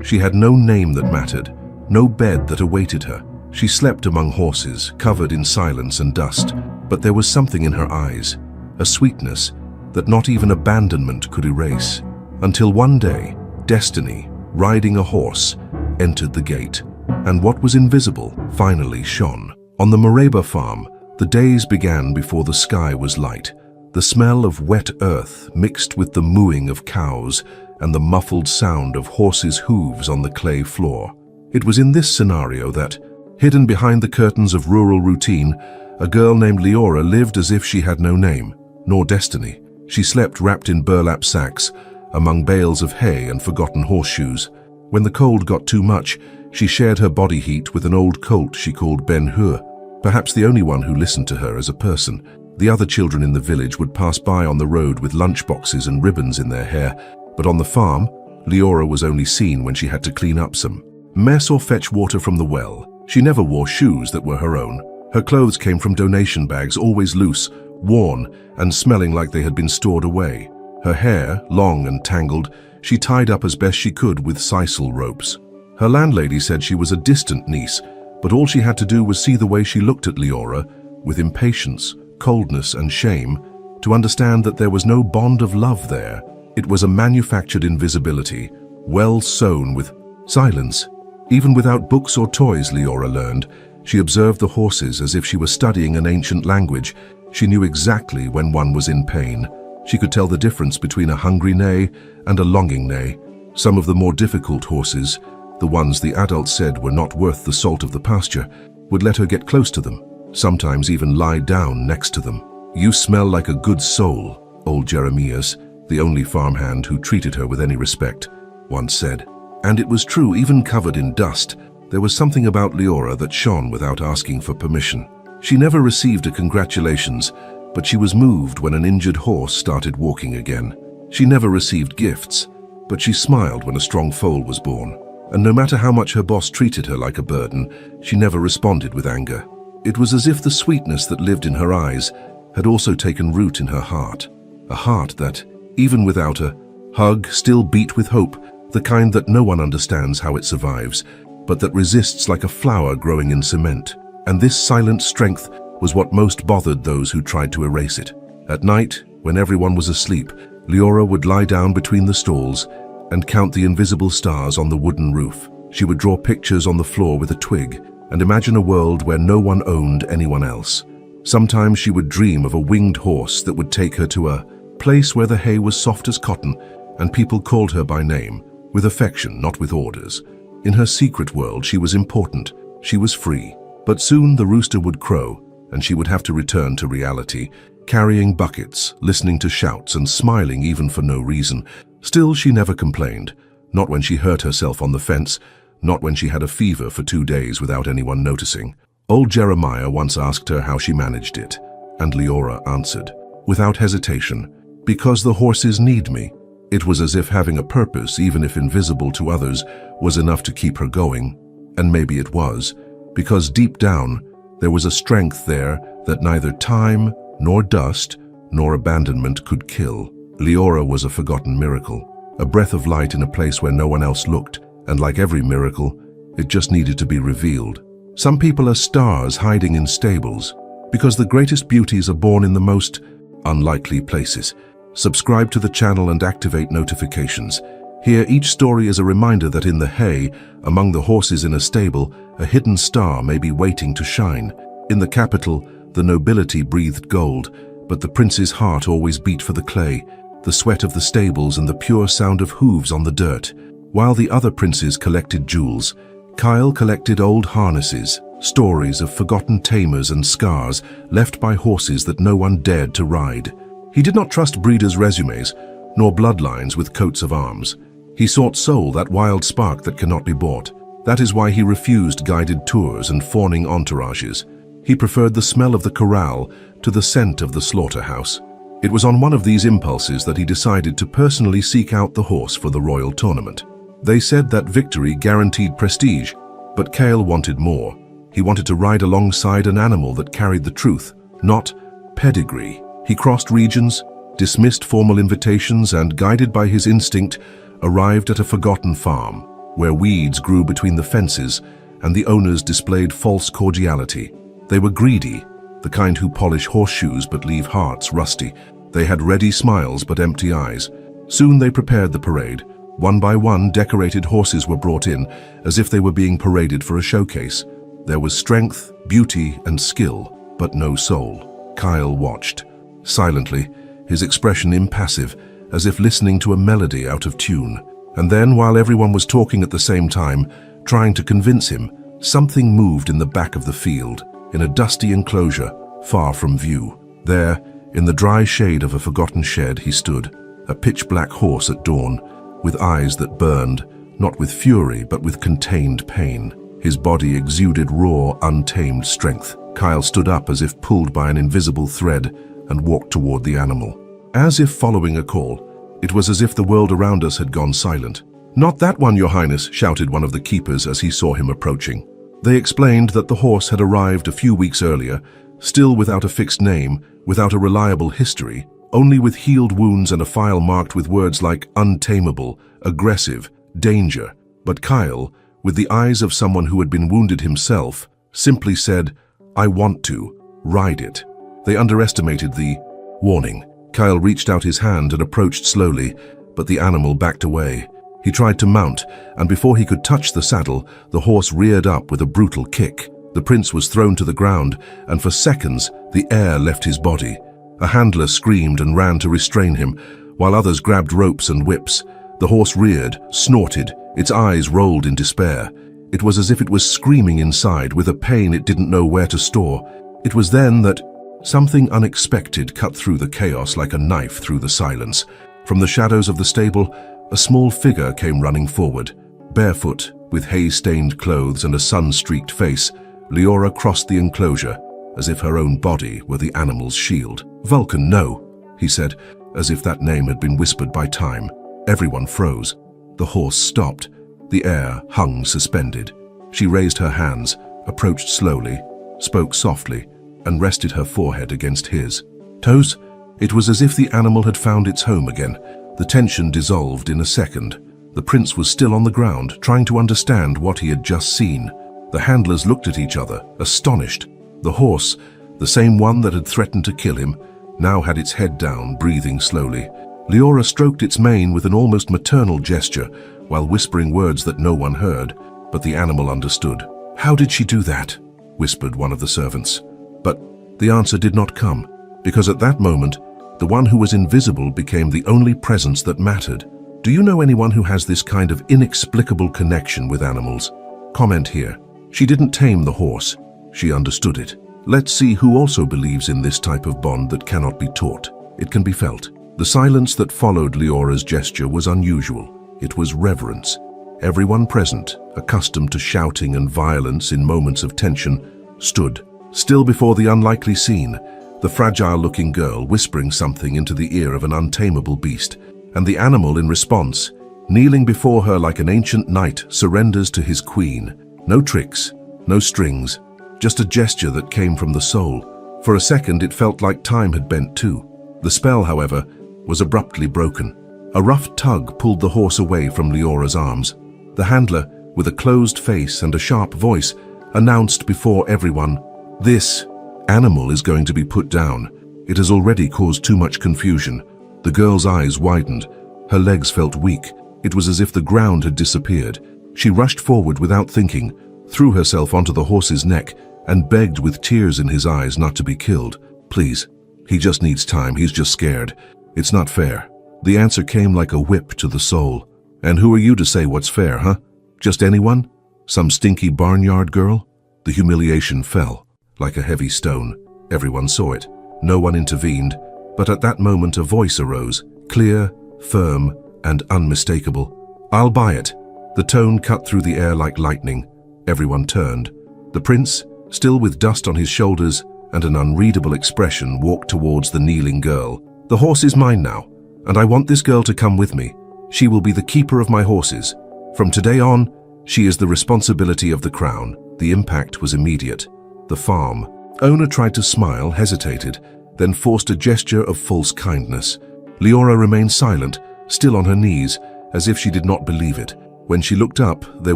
She had no name that mattered, no bed that awaited her. She slept among horses, covered in silence and dust, but there was something in her eyes, a sweetness that not even abandonment could erase. Until one day, Destiny, riding a horse, entered the gate, and what was invisible finally shone. On the Mareba farm, the days began before the sky was light. The smell of wet earth mixed with the mooing of cows and the muffled sound of horses' hooves on the clay floor. It was in this scenario that, hidden behind the curtains of rural routine, a girl named Leora lived as if she had no name, nor destiny. She slept wrapped in burlap sacks, among bales of hay and forgotten horseshoes. When the cold got too much, she shared her body heat with an old colt she called Ben-Hur, perhaps the only one who listened to her as a person. The other children in the village would pass by on the road with lunchboxes and ribbons in their hair, but on the farm, Leora was only seen when she had to clean up some mess or fetch water from the well. She never wore shoes that were her own. Her clothes came from donation bags, always loose, worn, and smelling like they had been stored away. Her hair, long and tangled, she tied up as best she could with sisal ropes. Her landlady said she was a distant niece, but all she had to do was see the way she looked at Leora, with impatience, coldness, and shame, to understand that there was no bond of love there. It was a manufactured invisibility, well sewn with silence. Even without books or toys, Leora learned, she observed the horses as if she were studying an ancient language. She knew exactly when one was in pain. She could tell the difference between a hungry neigh and a longing neigh. Some of the more difficult horses, the ones the adults said were not worth the salt of the pasture, would let her get close to them, sometimes even lie down next to them. "You smell like a good soul," old Jeremias, the only farmhand who treated her with any respect, once said. And it was true. Even covered in dust, there was something about Leora that shone without asking for permission. She never received a congratulations, but she was moved when an injured horse started walking again. She never received gifts, but she smiled when a strong foal was born. And no matter how much her boss treated her like a burden, she never responded with anger. It was as if the sweetness that lived in her eyes had also taken root in her heart. A heart that, even without a hug, still beat with hope, the kind that no one understands how it survives, but that resists like a flower growing in cement. And this silent strength was what most bothered those who tried to erase it. At night, when everyone was asleep, Leora would lie down between the stalls and count the invisible stars on the wooden roof. She would draw pictures on the floor with a twig and imagine a world where no one owned anyone else. Sometimes she would dream of a winged horse that would take her to a place where the hay was soft as cotton and people called her by name, with affection, not with orders. In her secret world, she was important, she was free. But soon the rooster would crow, and she would have to return to reality, carrying buckets, listening to shouts, and smiling even for no reason. Still, she never complained, not when she hurt herself on the fence, not when she had a fever for 2 days without anyone noticing. Old Jeremiah once asked her how she managed it, and Leora answered, without hesitation, "Because the horses need me." It was as if having a purpose, even if invisible to others, was enough to keep her going. And maybe it was, because deep down, there was a strength there that neither time, nor dust, nor abandonment could kill. Leora was a forgotten miracle, a breath of light in a place where no one else looked, and like every miracle, it just needed to be revealed. Some people are stars hiding in stables, because the greatest beauties are born in the most unlikely places. Subscribe to the channel and activate notifications. Here, each story is a reminder that in the hay, among the horses in a stable, a hidden star may be waiting to shine. In the capital, the nobility breathed gold, but the prince's heart always beat for the clay, the sweat of the stables and the pure sound of hooves on the dirt. While the other princes collected jewels, Kyle collected old harnesses, stories of forgotten tamers and scars left by horses that no one dared to ride. He did not trust breeders' resumes, nor bloodlines with coats of arms. He sought soul, that wild spark that cannot be bought. That is why he refused guided tours and fawning entourages. He preferred the smell of the corral to the scent of the slaughterhouse. It was on one of these impulses that he decided to personally seek out the horse for the royal tournament. They said that victory guaranteed prestige, but Kale wanted more. He wanted to ride alongside an animal that carried the truth, not pedigree. He crossed regions, dismissed formal invitations, and, guided by his instinct, arrived at a forgotten farm. where weeds grew between the fences and the owners displayed false cordiality. They were greedy, the kind who polish horseshoes but leave hearts rusty. They had ready smiles but empty eyes. Soon they prepared the parade. One by one, decorated horses were brought in, as if they were being paraded for a showcase. There was strength, beauty, and skill, but no soul. Kyle watched, silently, his expression impassive, as if listening to a melody out of tune. And then, while everyone was talking at the same time, trying to convince him, something moved in the back of the field, in a dusty enclosure, far from view. There, in the dry shade of a forgotten shed, he stood, a pitch-black horse at dawn, with eyes that burned, not with fury, but with contained pain. His body exuded raw, untamed strength. Kyle stood up as if pulled by an invisible thread and walked toward the animal. As if following a call, it was as if the world around us had gone silent. "Not that one, Your Highness," shouted one of the keepers as he saw him approaching. They explained that the horse had arrived a few weeks earlier, still without a fixed name, without a reliable history, only with healed wounds and a file marked with words like untamable, aggressive, danger. But Kyle, with the eyes of someone who had been wounded himself, simply said, "I want to. Ride it." They underestimated the warning. Kyle reached out his hand and approached slowly, but the animal backed away. He tried to mount, and before he could touch the saddle, the horse reared up with a brutal kick. The prince was thrown to the ground, and for seconds, the air left his body. A handler screamed and ran to restrain him, while others grabbed ropes and whips. The horse reared, snorted, its eyes rolled in despair. It was as if it was screaming inside with a pain it didn't know where to store. It was then that something unexpected cut through the chaos like a knife through the silence. From the shadows of the stable, a small figure came running forward. Barefoot, with hay-stained clothes and a sun-streaked face, Leora crossed the enclosure, as if her own body were the animal's shield. "Vulcan, no," he said, as if that name had been whispered by time. Everyone froze. The horse stopped. The air hung suspended. She raised her hands, approached slowly, spoke softly, and rested her forehead against his. "Toes?" It was as if the animal had found its home again. The tension dissolved in a second. The prince was still on the ground, trying to understand what he had just seen. The handlers looked at each other, astonished. The horse, the same one that had threatened to kill him, now had its head down, breathing slowly. Leora stroked its mane with an almost maternal gesture, while whispering words that no one heard, but the animal understood. "How did she do that?" whispered one of the servants. But the answer did not come, because at that moment, the one who was invisible became the only presence that mattered. Do you know anyone who has this kind of inexplicable connection with animals? Comment here. She didn't tame the horse. She understood it. Let's see who also believes in this type of bond that cannot be taught. It can be felt. The silence that followed Leora's gesture was unusual. It was reverence. Everyone present, accustomed to shouting and violence in moments of tension, stood, still before the unlikely scene, the fragile-looking girl whispering something into the ear of an untamable beast, and the animal in response, kneeling before her like an ancient knight, surrenders to his queen. No tricks, no strings, just a gesture that came from the soul. For a second it felt like time had bent too. The spell, however, was abruptly broken. A rough tug pulled the horse away from Leora's arms. The handler, with a closed face and a sharp voice, announced before everyone, "This animal is going to be put down. It has already caused too much confusion." The girl's eyes widened. Her legs felt weak. It was as if the ground had disappeared. She rushed forward without thinking, threw herself onto the horse's neck, and begged with tears in his eyes not to be killed. "Please, he just needs time. He's just scared. It's not fair." The answer came like a whip to the soul. "And who are you to say what's fair, huh? Just anyone? Some stinky barnyard girl?" The humiliation fell like a heavy stone. Everyone saw it. No one intervened, but at that moment a voice arose, clear, firm, and unmistakable. "I'll buy it." The tone cut through the air like lightning. Everyone turned. The prince, still with dust on his shoulders and an unreadable expression, walked towards the kneeling girl. "The horse is mine now, and I want this girl to come with me. She will be the keeper of my horses. From today on, she is the responsibility of the crown." The impact was immediate. The farm owner tried to smile, hesitated, then forced a gesture of false kindness. Leora remained silent, still on her knees, as if she did not believe it. When she looked up, there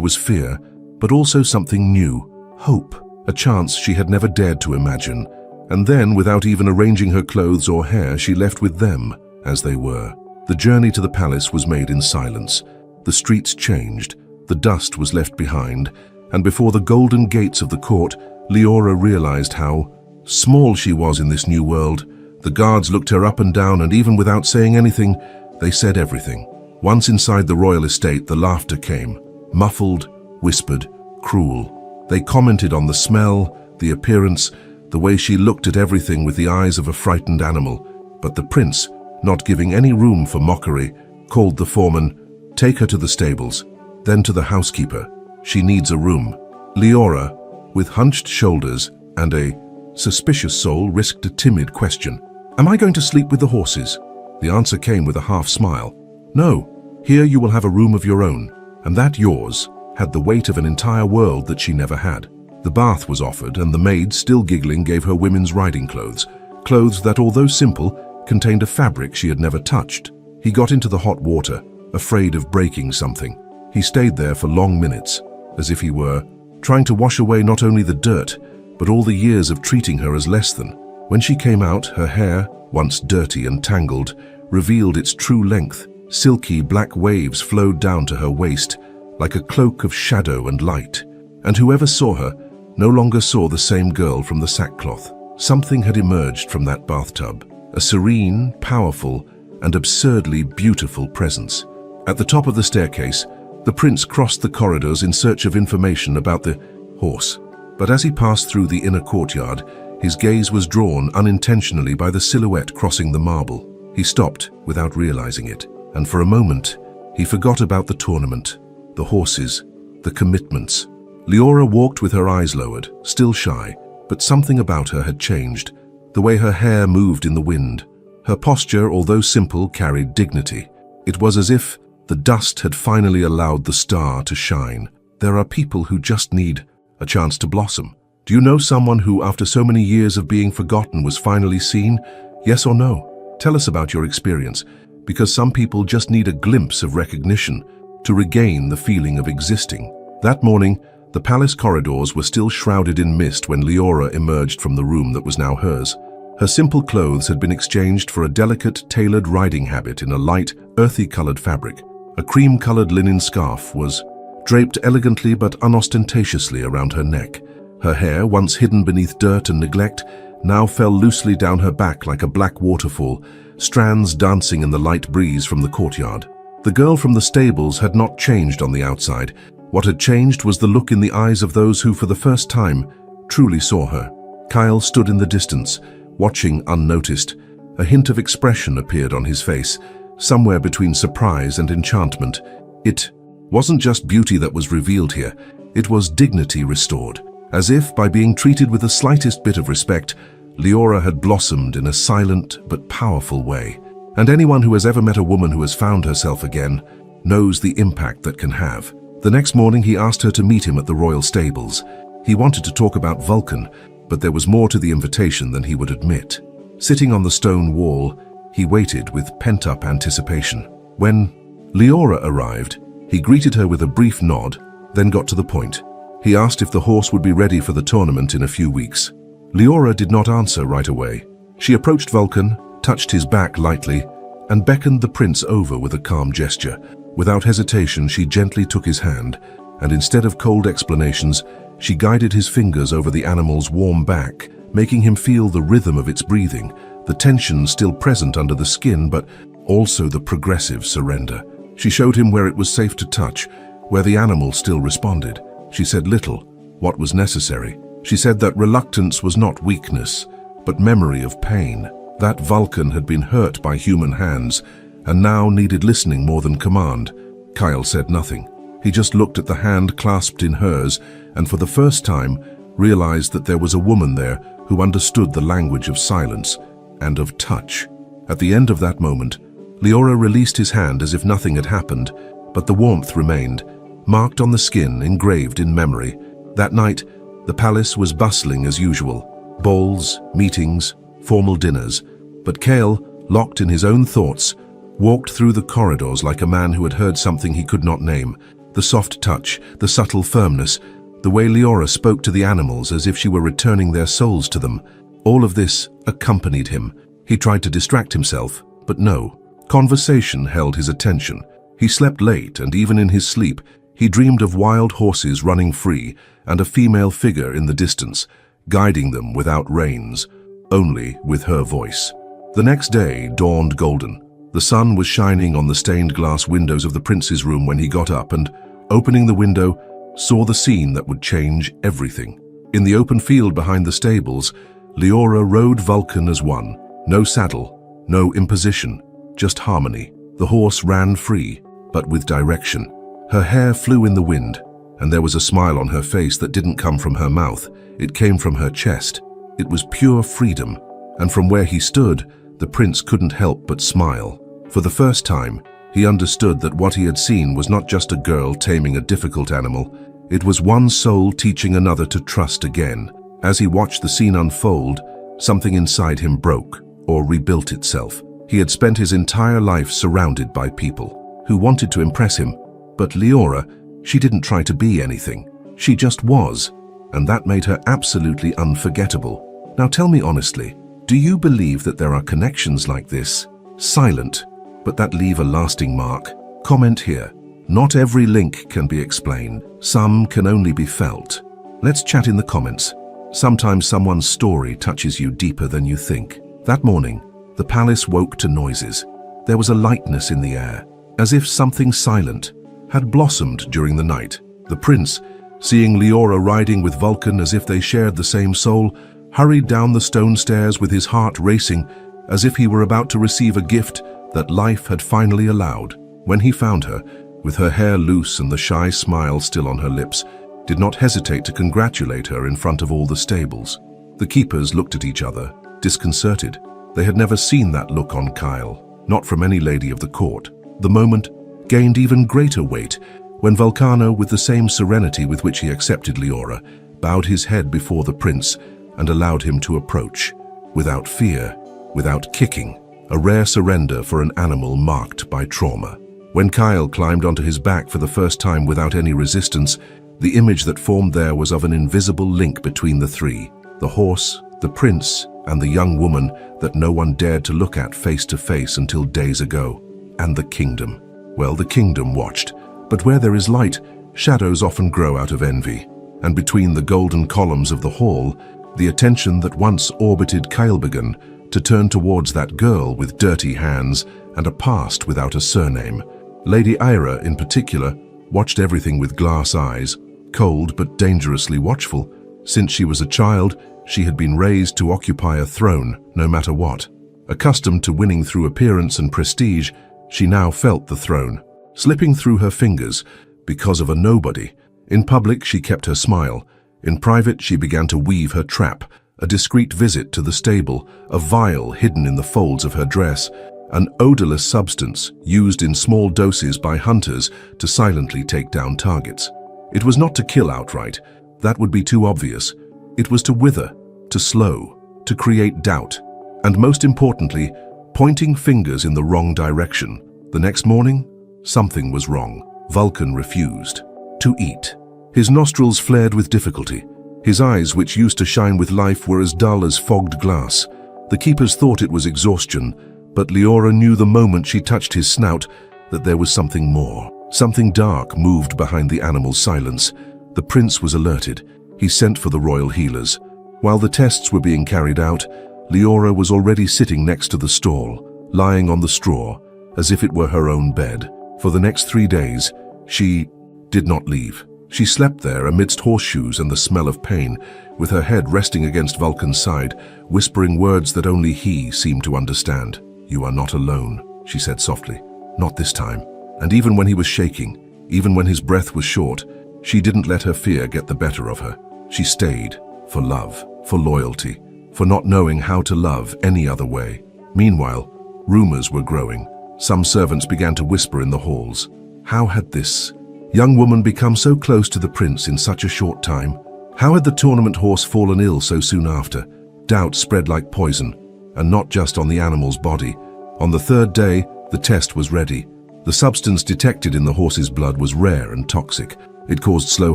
was fear, but also something new, hope, a chance she had never dared to imagine. And then, without even arranging her clothes or hair, she left with them as they were. The journey to the palace was made in silence. The streets changed, the dust was left behind, and before the golden gates of the court, Leora realized how small she was in this new world. The guards looked her up and down, and even without saying anything, they said everything. Once inside the royal estate, the laughter came, muffled, whispered, cruel. They commented on the smell, the appearance, the way she looked at everything with the eyes of a frightened animal. But the prince, not giving any room for mockery, called the foreman, "Take her to the stables, then to the housekeeper. She needs a room." Leora, with hunched shoulders and a suspicious soul, risked a timid question. "Am I going to sleep with the horses?" The answer came with a half smile. "No, here you will have a room of your own," and that yours had the weight of an entire world that she never had. The bath was offered, and the maid, still giggling, gave her women's riding clothes, clothes that, although simple, contained a fabric she had never touched. He got into the hot water, afraid of breaking something. He stayed there for long minutes, as if he were trying to wash away not only the dirt, but all the years of treating her as less than. When she came out, her hair, once dirty and tangled, revealed its true length. Silky black waves flowed down to her waist, like a cloak of shadow and light. And whoever saw her no longer saw the same girl from the sackcloth. Something had emerged from that bathtub, a serene, powerful, and absurdly beautiful presence. At the top of the staircase, the prince crossed the corridors in search of information about the horse. But as he passed through the inner courtyard, his gaze was drawn unintentionally by the silhouette crossing the marble. He stopped without realizing it, and for a moment, he forgot about the tournament, the horses, the commitments. Leora walked with her eyes lowered, still shy, but something about her had changed. The way her hair moved in the wind. Her posture, although simple, carried dignity. It was as if the dust had finally allowed the star to shine. There are people who just need a chance to blossom. Do you know someone who, after so many years of being forgotten, was finally seen? Yes or no? Tell us about your experience, because some people just need a glimpse of recognition to regain the feeling of existing. That morning, the palace corridors were still shrouded in mist when Leora emerged from the room that was now hers. Her simple clothes had been exchanged for a delicate, tailored riding habit in a light, earthy-colored fabric. A cream-colored linen scarf was draped elegantly but unostentatiously around her neck. Her hair, once hidden beneath dirt and neglect, now fell loosely down her back like a black waterfall, strands dancing in the light breeze from the courtyard. The girl from the stables had not changed on the outside. What had changed was the look in the eyes of those who, for the first time, truly saw her. Kyle stood in the distance, watching unnoticed. A hint of expression appeared on his face, somewhere between surprise and enchantment. It wasn't just beauty that was revealed here, it was dignity restored. As if, by being treated with the slightest bit of respect, Leora had blossomed in a silent but powerful way. And anyone who has ever met a woman who has found herself again knows the impact that can have. The next morning he asked her to meet him at the royal stables. He wanted to talk about Vulcan, but there was more to the invitation than he would admit. Sitting on the stone wall, he waited with pent-up anticipation. When Leora arrived, he greeted her with a brief nod, then got to the point. He asked if the horse would be ready for the tournament in a few weeks. Leora did not answer right away. She approached Vulcan, touched his back lightly, and beckoned the prince over with a calm gesture. Without hesitation, she gently took his hand, and instead of cold explanations, she guided his fingers over the animal's warm back, making him feel the rhythm of its breathing, the tension still present under the skin, but also the progressive surrender. She showed him where it was safe to touch, where the animal still responded. She said little, what was necessary. She said that reluctance was not weakness, but memory of pain. That Vulcan had been hurt by human hands, and now needed listening more than command. Kyle said nothing. He just looked at the hand clasped in hers, and for the first time realized that there was a woman there who understood the language of silence and of touch. At the end of that moment, Leora released his hand as if nothing had happened, but the warmth remained, marked on the skin, engraved in memory. That night, the palace was bustling as usual. Balls, meetings, formal dinners. But Kale, locked in his own thoughts, walked through the corridors like a man who had heard something he could not name. The soft touch, the subtle firmness, the way Leora spoke to the animals as if she were returning their souls to them, all of this accompanied him. He tried to distract himself, but no. Conversation held his attention. He slept late, and even in his sleep, he dreamed of wild horses running free and a female figure in the distance, guiding them without reins, only with her voice. The next day dawned golden. The sun was shining on the stained glass windows of the prince's room when he got up and, opening the window, saw the scene that would change everything. In the open field behind the stables, Leora rode Vulcan as one. No saddle, no imposition, just harmony. The horse ran free, but with direction. Her hair flew in the wind, and there was a smile on her face that didn't come from her mouth. It came from her chest. It was pure freedom, and from where he stood, the prince couldn't help but smile. For the first time, he understood that what he had seen was not just a girl taming a difficult animal. It was one soul teaching another to trust again. As he watched the scene unfold, something inside him broke, or rebuilt itself. He had spent his entire life surrounded by people who wanted to impress him, but Leora, she didn't try to be anything. She just was, and that made her absolutely unforgettable. Now tell me honestly, do you believe that there are connections like this, silent, but that leave a lasting mark? Comment here. Not every link can be explained. Some can only be felt. Let's chat in the comments. Sometimes someone's story touches you deeper than you think. That morning, the palace woke to noises. There was a lightness in the air, as if something silent had blossomed during the night. The prince, seeing Leora riding with Vulcan as if they shared the same soul, hurried down the stone stairs with his heart racing, as if he were about to receive a gift that life had finally allowed. When he found her, with her hair loose and the shy smile still on her lips, did not hesitate to congratulate her in front of all the stables. The keepers looked at each other, disconcerted. They had never seen that look on Kyle, not from any lady of the court. The moment gained even greater weight when Vulcano, with the same serenity with which he accepted Leora, bowed his head before the prince and allowed him to approach, without fear, without kicking, a rare surrender for an animal marked by trauma. When Kyle climbed onto his back for the first time without any resistance, the image that formed there was of an invisible link between the three: the horse, the prince, and the young woman that no one dared to look at face to face until days ago. And the kingdom. Well, the kingdom watched. But where there is light, shadows often grow out of envy. And between the golden columns of the hall, the attention that once orbited Kyle began to turn towards that girl with dirty hands and a past without a surname. Lady Ira, in particular, watched everything with glass eyes, cold but dangerously watchful. Since she was a child, she had been raised to occupy a throne, no matter what. Accustomed to winning through appearance and prestige, she now felt the throne slipping through her fingers because of a nobody. In public, she kept her smile. In private, she began to weave her trap, a discreet visit to the stable, a vial hidden in the folds of her dress, an odorless substance used in small doses by hunters to silently take down targets. It was not to kill outright. That would be too obvious. It was to wither, to slow, to create doubt, and most importantly, pointing fingers in the wrong direction. The next morning, something was wrong. Vulcan refused to eat. His nostrils flared with difficulty. His eyes, which used to shine with life, were as dull as fogged glass. The keepers thought it was exhaustion, but Leora knew the moment she touched his snout that there was something more. Something dark moved behind the animal's silence. The prince was alerted. He sent for the royal healers. While the tests were being carried out, Leora was already sitting next to the stall, lying on the straw, as if it were her own bed. For the next 3 days, she did not leave. She slept there amidst horseshoes and the smell of pain, with her head resting against Vulcan's side, whispering words that only he seemed to understand. "You are not alone," she said softly. "Not this time." And even when he was shaking, even when his breath was short, she didn't let her fear get the better of her. She stayed, for love, for loyalty, for not knowing how to love any other way. Meanwhile, rumors were growing. Some servants began to whisper in the halls. How had this young woman become so close to the prince in such a short time? How had the tournament horse fallen ill so soon after? Doubt spread like poison, and not just on the animal's body. On the third day, the test was ready. The substance detected in the horse's blood was rare and toxic. It caused slow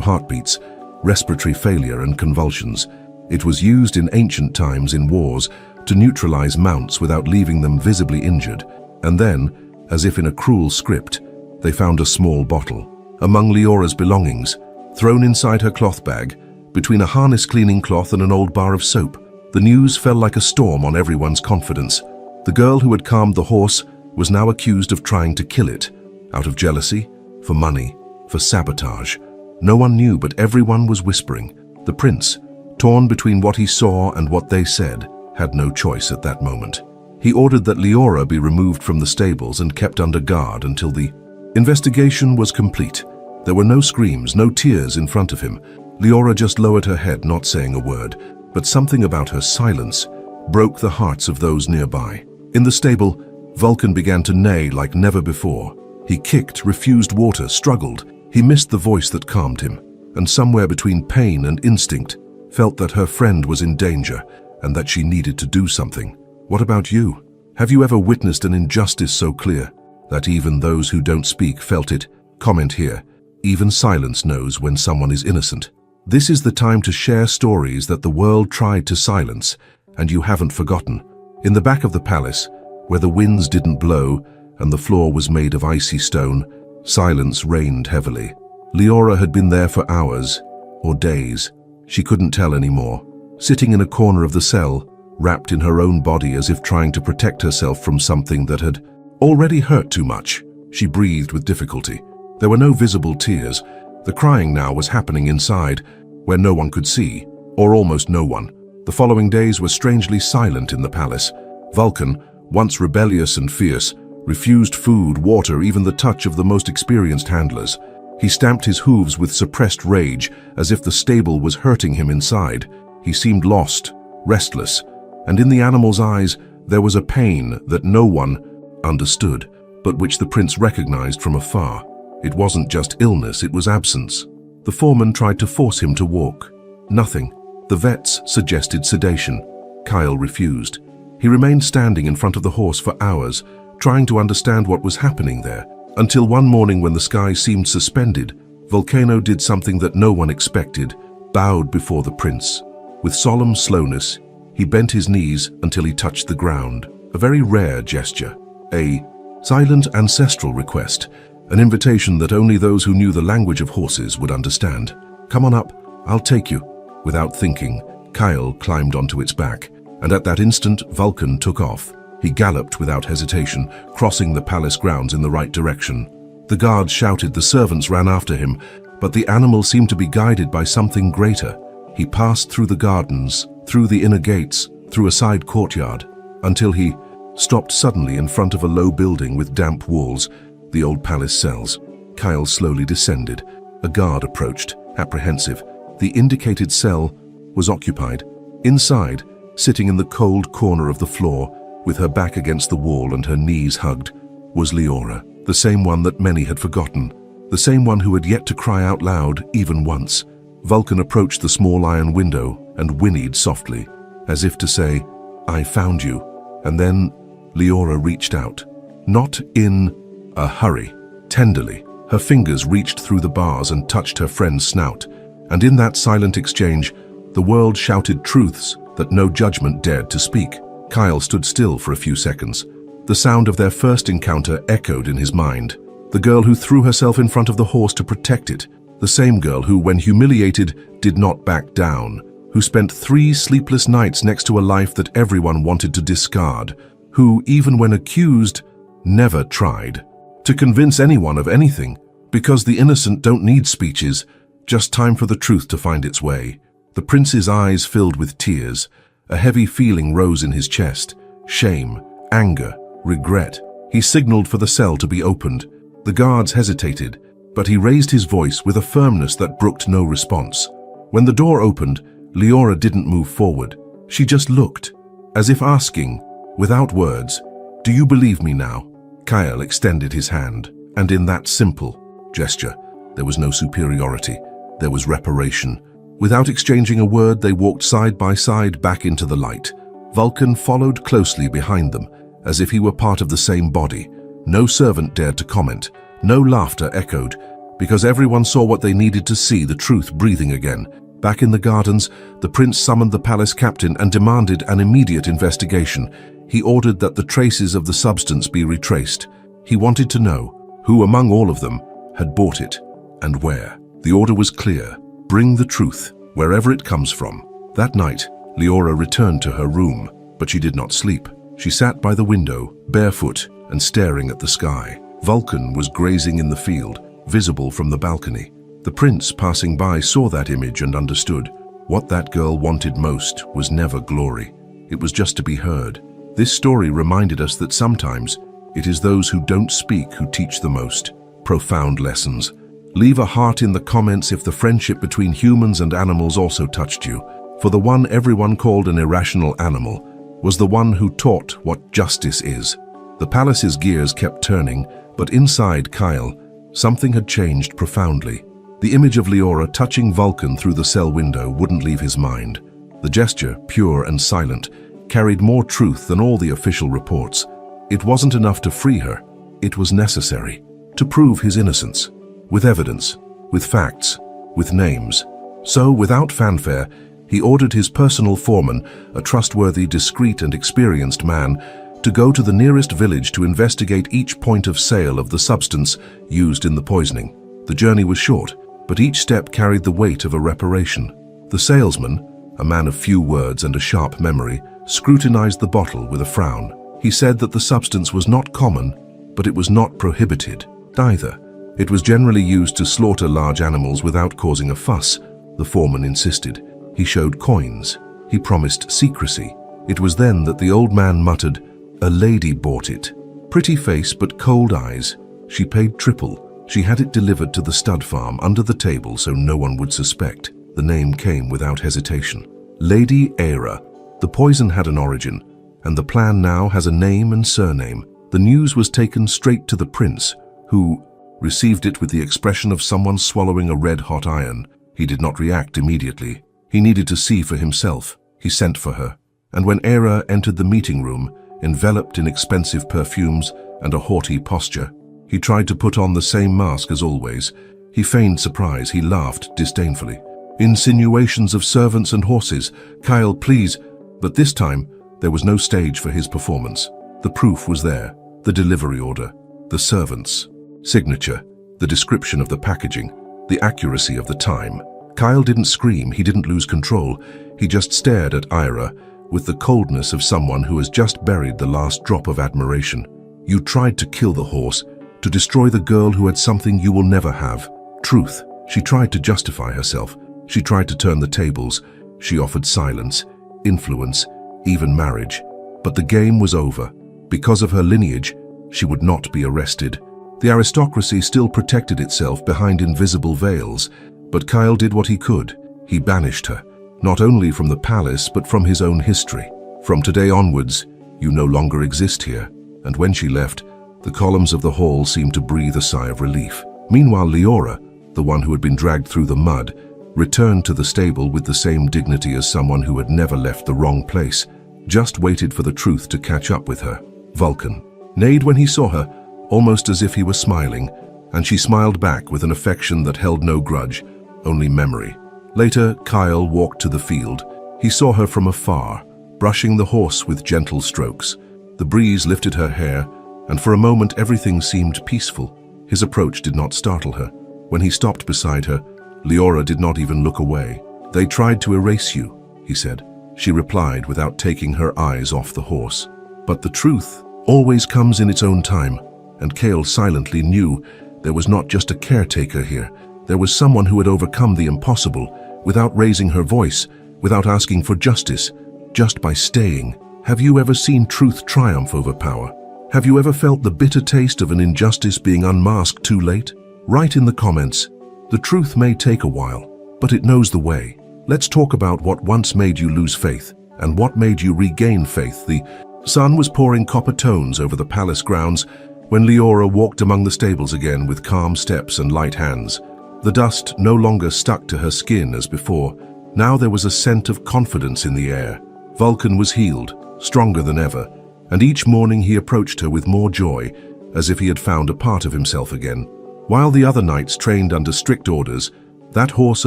heartbeats, respiratory failure, and convulsions. It was used in ancient times in wars to neutralize mounts without leaving them visibly injured. And then, as if in a cruel script, they found a small bottle. Among Leora's belongings, thrown inside her cloth bag, between a harness cleaning cloth and an old bar of soap. The news fell like a storm on everyone's confidence. The girl who had calmed the horse was now accused of trying to kill it, out of jealousy, for money, for sabotage. No one knew, but everyone was whispering. The prince, torn between what he saw and what they said, had no choice at that moment. He ordered that Leora be removed from the stables and kept under guard until the investigation was complete. There were no screams, no tears in front of him. Leora just lowered her head, not saying a word, but something about her silence broke the hearts of those nearby. In the stable, Vulcan began to neigh like never before. He kicked, refused water, struggled. He missed the voice that calmed him, and somewhere between pain and instinct, felt that her friend was in danger and that she needed to do something. What about you? Have you ever witnessed an injustice so clear that even those who don't speak felt it? Comment here. Even silence knows when someone is innocent. This is the time to share stories that the world tried to silence, and you haven't forgotten. In the back of the palace, where the winds didn't blow and the floor was made of icy stone, silence reigned heavily. Leora had been there for hours, or days. She couldn't tell anymore. Sitting in a corner of the cell, wrapped in her own body as if trying to protect herself from something that had already hurt too much, she breathed with difficulty. There were no visible tears. The crying now was happening inside, where no one could see, or almost no one. The following days were strangely silent in the palace. Vulcan, once rebellious and fierce, refused food, water, even the touch of the most experienced handlers. He stamped his hooves with suppressed rage, as if the stable was hurting him inside. He seemed lost, restless, and in the animal's eyes there was a pain that no one understood, but which the prince recognized from afar. It wasn't just illness, it was absence. The foreman tried to force him to walk. Nothing. The vets suggested sedation. Kyle refused. He remained standing in front of the horse for hours, trying to understand what was happening there, until one morning when the sky seemed suspended, Volcano did something that no one expected, bowed before the prince. With solemn slowness, he bent his knees until he touched the ground, a very rare gesture, a silent ancestral request, an invitation that only those who knew the language of horses would understand. "Come on up, I'll take you." Without thinking, Kyle climbed onto its back, and at that instant Vulcan took off. He galloped without hesitation, crossing the palace grounds in the right direction. The guards shouted, the servants ran after him, but the animal seemed to be guided by something greater. He passed through the gardens, through the inner gates, through a side courtyard, until he stopped suddenly in front of a low building with damp walls, the old palace cells. Kyle slowly descended. A guard approached, apprehensive. The indicated cell was occupied. Inside, sitting in the cold corner of the floor, with her back against the wall and her knees hugged, was Leora, the same one that many had forgotten, the same one who had yet to cry out loud even once. Vulcan approached the small iron window and whinnied softly, as if to say, "I found you." And then Leora reached out, not in a hurry, tenderly. Her fingers reached through the bars and touched her friend's snout, and in that silent exchange, the world shouted truths that no judgment dared to speak. Kyle stood still for a few seconds. The sound of their first encounter echoed in his mind. The girl who threw herself in front of the horse to protect it. The same girl who, when humiliated, did not back down. Who spent 3 sleepless nights next to a life that everyone wanted to discard. Who, even when accused, never tried to convince anyone of anything. Because the innocent don't need speeches, just time for the truth to find its way. The prince's eyes filled with tears. A heavy feeling rose in his chest. Shame, anger, regret. He signaled for the cell to be opened. The guards hesitated, but he raised his voice with a firmness that brooked no response. When the door opened, Leora didn't move forward. She just looked, as if asking, without words, "Do you believe me now?" Kyle extended his hand, and in that simple gesture, there was no superiority. There was reparation. Without exchanging a word, they walked side by side back into the light. Vulcan followed closely behind them, as if he were part of the same body. No servant dared to comment. No laughter echoed, because everyone saw what they needed to see, the truth breathing again. Back in the gardens, the prince summoned the palace captain and demanded an immediate investigation. He ordered that the traces of the substance be retraced. He wanted to know who among all of them had bought it and where. The order was clear: bring the truth, wherever it comes from. That night, Leora returned to her room, but she did not sleep. She sat by the window, barefoot and staring at the sky. Vulcan was grazing in the field, visible from the balcony. The prince, passing by, saw that image and understood. What that girl wanted most was never glory. It was just to be heard. This story reminded us that sometimes it is those who don't speak who teach the most profound lessons. Leave a heart in the comments if the friendship between humans and animals also touched you. For the one everyone called an irrational animal was the one who taught what justice is. The palace's gears kept turning, but inside Kyle, something had changed profoundly. The image of Leora touching Vulcan through the cell window wouldn't leave his mind. The gesture, pure and silent, carried more truth than all the official reports. It wasn't enough to free her. It was necessary to prove his innocence, with evidence, with facts, with names. So, without fanfare, he ordered his personal foreman, a trustworthy, discreet and experienced man, to go to the nearest village to investigate each point of sale of the substance used in the poisoning. The journey was short, but each step carried the weight of a reparation. The salesman, a man of few words and a sharp memory, scrutinized the bottle with a frown. He said that the substance was not common, but it was not prohibited either. It was generally used to slaughter large animals without causing a fuss, the foreman insisted. He showed coins. He promised secrecy. It was then that the old man muttered, "A lady bought it. Pretty face but cold eyes. She paid triple. She had it delivered to the stud farm under the table so no one would suspect." The name came without hesitation. Lady Era. The poison had an origin, and the plan now has a name and surname. The news was taken straight to the prince, who received it with the expression of someone swallowing a red-hot iron. He did not react immediately. He needed to see for himself. He sent for her, and when Era entered the meeting room, enveloped in expensive perfumes and a haughty posture, he tried to put on the same mask as always. He feigned surprise. He laughed disdainfully. "Insinuations of servants and horses. Kyle, please." But this time, there was no stage for his performance. The proof was there. The delivery order. The servant's signature. The description of the packaging. The accuracy of the time. Kyle didn't scream. He didn't lose control. He just stared at Ira with the coldness of someone who has just buried the last drop of admiration. "You tried to kill the horse, to destroy the girl who had something you will never have. Truth." She tried to justify herself. She tried to turn the tables. She offered silence, influence, even marriage. But the game was over. Because of her lineage, she would not be arrested. The aristocracy still protected itself behind invisible veils, but Kyle did what he could. He banished her, not only from the palace, but from his own history. "From today onwards, you no longer exist here." And when she left, the columns of the hall seemed to breathe a sigh of relief. Meanwhile, Leora, the one who had been dragged through the mud, returned to the stable with the same dignity as someone who had never left the wrong place, just waited for the truth to catch up with her. Vulcan neighed when he saw her, almost as if he were smiling, and she smiled back with an affection that held no grudge, only memory. Later, Kyle walked to the field. He saw her from afar, brushing the horse with gentle strokes. The breeze lifted her hair, and for a moment everything seemed peaceful. His approach did not startle her. When he stopped beside her, Leora did not even look away. "They tried to erase you," he said. She replied without taking her eyes off the horse. "But the truth always comes in its own time," and Kale silently knew there was not just a caretaker here. There was someone who had overcome the impossible, without raising her voice, without asking for justice, just by staying. Have you ever seen truth triumph over power? Have you ever felt the bitter taste of an injustice being unmasked too late? Write in the comments. The truth may take a while, but it knows the way. Let's talk about what once made you lose faith, and what made you regain faith. The sun was pouring copper tones over the palace grounds when Leora walked among the stables again with calm steps and light hands. The dust no longer stuck to her skin as before. Now there was a scent of confidence in the air. Vulcan was healed, stronger than ever, and each morning he approached her with more joy, as if he had found a part of himself again. While the other knights trained under strict orders, that horse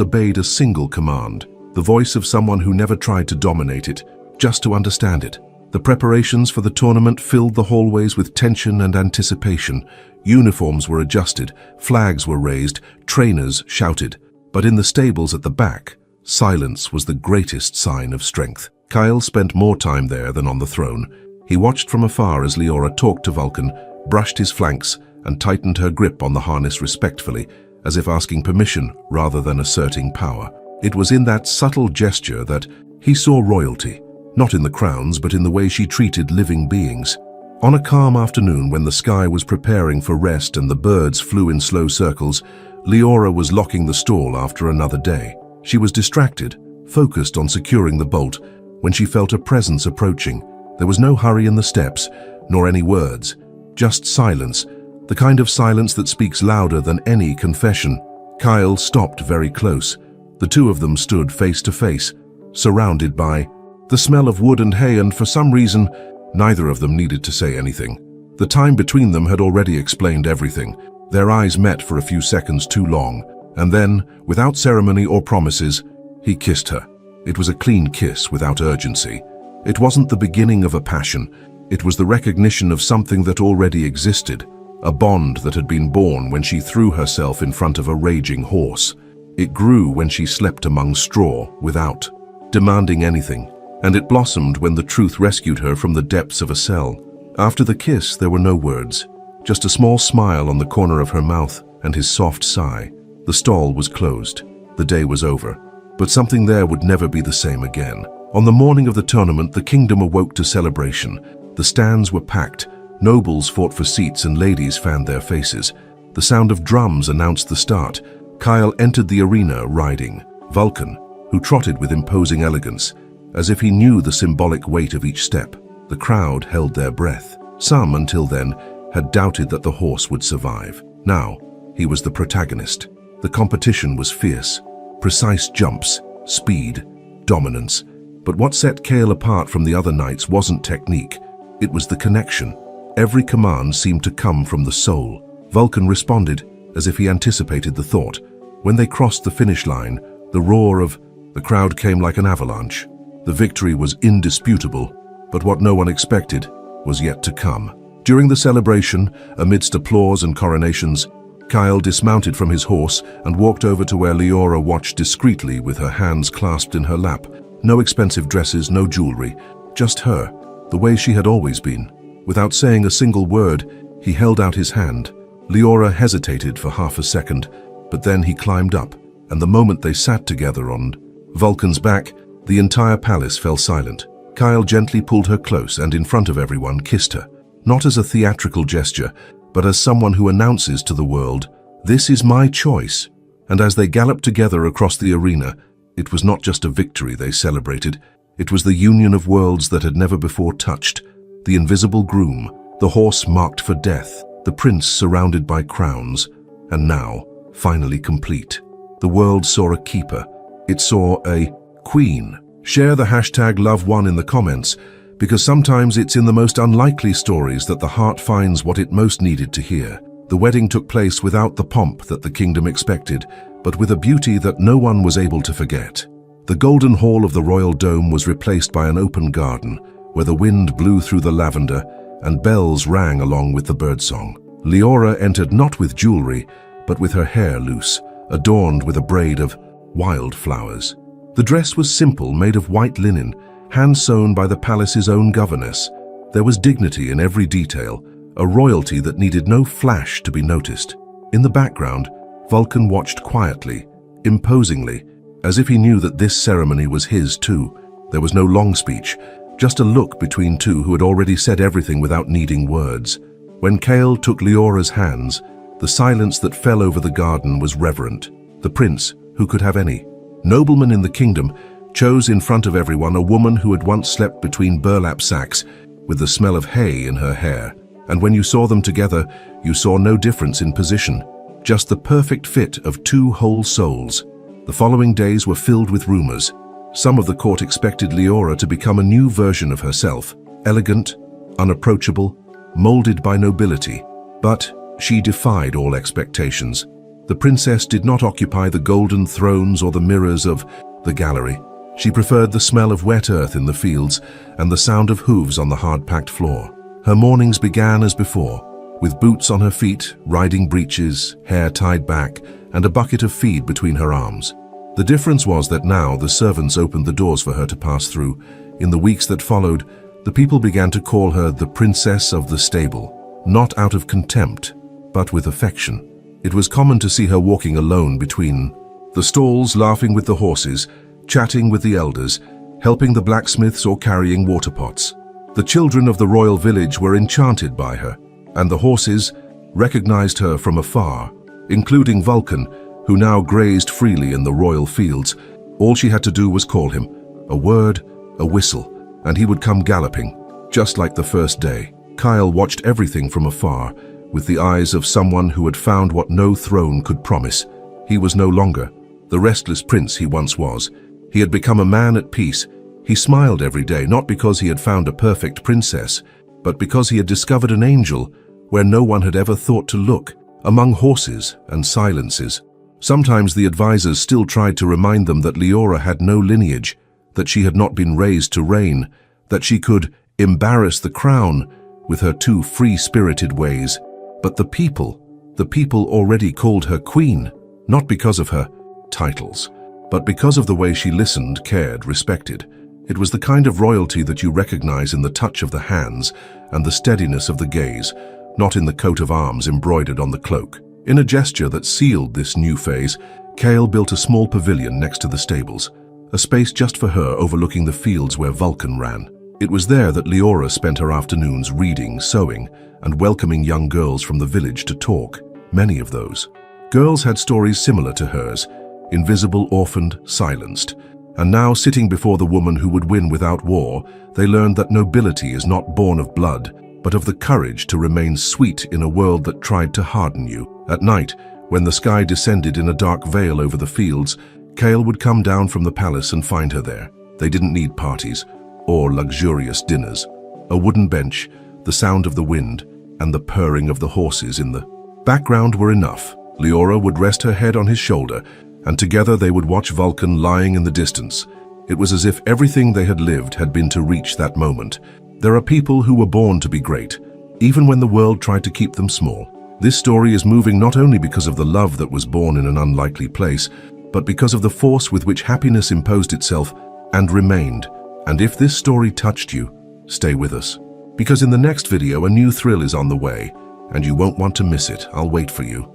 obeyed a single command, the voice of someone who never tried to dominate it, just to understand it. The preparations for the tournament filled the hallways with tension and anticipation. Uniforms were adjusted, flags were raised, trainers shouted. But in the stables at the back, silence was the greatest sign of strength. Kyle spent more time there than on the throne. He watched from afar as Leora talked to Vulcan, brushed his flanks, and tightened her grip on the harness respectfully, as if asking permission rather than asserting power. It was in that subtle gesture that he saw royalty, not in the crowns but in the way she treated living beings. On a calm afternoon when the sky was preparing for rest and the birds flew in slow circles, Leora was locking the stall after another day. She was distracted, focused on securing the bolt, when she felt a presence approaching. There was no hurry in the steps, nor any words, just silence, the kind of silence that speaks louder than any confession. Kyle stopped very close. The two of them stood face to face, surrounded by the smell of wood and hay, and for some reason, neither of them needed to say anything. The time between them had already explained everything. Their eyes met for a few seconds too long, and then, without ceremony or promises, he kissed her. It was a clean kiss without urgency. It wasn't the beginning of a passion. It was the recognition of something that already existed, a bond that had been born when she threw herself in front of a raging horse. It grew when she slept among straw without demanding anything, and it blossomed when the truth rescued her from the depths of a cell. After the kiss, there were no words, just a small smile on the corner of her mouth and his soft sigh. The stall was closed. The day was over. But something there would never be the same again. On the morning of the tournament, the kingdom awoke to celebration. The stands were packed. Nobles fought for seats and ladies fanned their faces. The sound of drums announced the start. Kyle entered the arena riding Vulcan, who trotted with imposing elegance, as if he knew the symbolic weight of each step. The crowd held their breath. Some, until then, had doubted that the horse would survive. Now, he was the protagonist. The competition was fierce. Precise jumps, speed, dominance. But what set Kale apart from the other knights wasn't technique. It was the connection. Every command seemed to come from the soul. Vulcan responded as if he anticipated the thought. When they crossed the finish line, the roar of the crowd came like an avalanche. The victory was indisputable, but what no one expected was yet to come. During the celebration, amidst applause and coronations, Kyle dismounted from his horse and walked over to where Leora watched discreetly with her hands clasped in her lap. No expensive dresses, no jewelry, just her, the way she had always been. Without saying a single word, he held out his hand. Leora hesitated for half a second, but then he climbed up, and the moment they sat together on Vulcan's back, the entire palace fell silent. Kyle gently pulled her close and in front of everyone kissed her, not as a theatrical gesture, but as someone who announces to the world, "This is my choice." And as they galloped together across the arena, it was not just a victory they celebrated, it was the union of worlds that had never before touched. The invisible groom, the horse marked for death, the prince surrounded by crowns, and now, finally complete. The world saw a keeper. It saw a queen. Share the hashtag #LoveOne in the comments, because sometimes it's in the most unlikely stories that the heart finds what it most needed to hear. The wedding took place without the pomp that the kingdom expected, but with a beauty that no one was able to forget. The golden hall of the royal dome was replaced by an open garden, where the wind blew through the lavender and bells rang along with the birdsong. Leora entered not with jewelry, but with her hair loose, adorned with a braid of wildflowers. The dress was simple, made of white linen, hand-sewn by the palace's own governess. There was dignity in every detail, a royalty that needed no flash to be noticed. In the background, Vulcan watched quietly, imposingly, as if he knew that this ceremony was his too. There was no long speech, just a look between two who had already said everything without needing words. When Kale took Leora's hands, the silence that fell over the garden was reverent. The prince, who could have any nobleman in the kingdom, chose in front of everyone a woman who had once slept between burlap sacks with the smell of hay in her hair. And when you saw them together, you saw no difference in position, just the perfect fit of two whole souls. The following days were filled with rumors. Some of the court expected Leora to become a new version of herself, elegant, unapproachable, molded by nobility. But she defied all expectations. The princess did not occupy the golden thrones or the mirrors of the gallery. She preferred the smell of wet earth in the fields and the sound of hooves on the hard-packed floor. Her mornings began as before, with boots on her feet, riding breeches, hair tied back, and a bucket of feed between her arms. The difference was that now the servants opened the doors for her to pass through. In the weeks that followed, the people began to call her the Princess of the Stable, not out of contempt, but with affection. It was common to see her walking alone between the stalls, laughing with the horses, chatting with the elders, helping the blacksmiths or carrying water pots. The children of the royal village were enchanted by her, and the horses recognized her from afar, including Vulcan, who now grazed freely in the royal fields. All she had to do was call him, a word, a whistle, and he would come galloping, just like the first day. Kyle watched everything from afar, with the eyes of someone who had found what no throne could promise. He was no longer the restless prince he once was. He had become a man at peace. He smiled every day, not because he had found a perfect princess, but because he had discovered an angel where no one had ever thought to look, among horses and silences. Sometimes the advisors still tried to remind them that Leora had no lineage, that she had not been raised to reign, that she could embarrass the crown with her too free-spirited ways. But the people already called her queen, not because of her titles, but because of the way she listened, cared, respected. It was the kind of royalty that you recognize in the touch of the hands and the steadiness of the gaze, not in the coat of arms embroidered on the cloak. In a gesture that sealed this new phase, Kale built a small pavilion next to the stables, a space just for her overlooking the fields where Vulcan ran. It was there that Leora spent her afternoons reading, sewing, and welcoming young girls from the village to talk. Many of those girls had stories similar to hers, invisible, orphaned, silenced. And now, sitting before the woman who would win without war, they learned that nobility is not born of blood, but of the courage to remain sweet in a world that tried to harden you. At night, when the sky descended in a dark veil over the fields, Kale would come down from the palace and find her there. They didn't need parties or luxurious dinners. A wooden bench, the sound of the wind, and the purring of the horses in the background were enough. Leora would rest her head on his shoulder, and together they would watch Vulcan lying in the distance. It was as if everything they had lived had been to reach that moment. There are people who were born to be great, even when the world tried to keep them small. This story is moving not only because of the love that was born in an unlikely place, but because of the force with which happiness imposed itself and remained. And if this story touched you, stay with us. Because in the next video, a new thrill is on the way, and you won't want to miss it. I'll wait for you.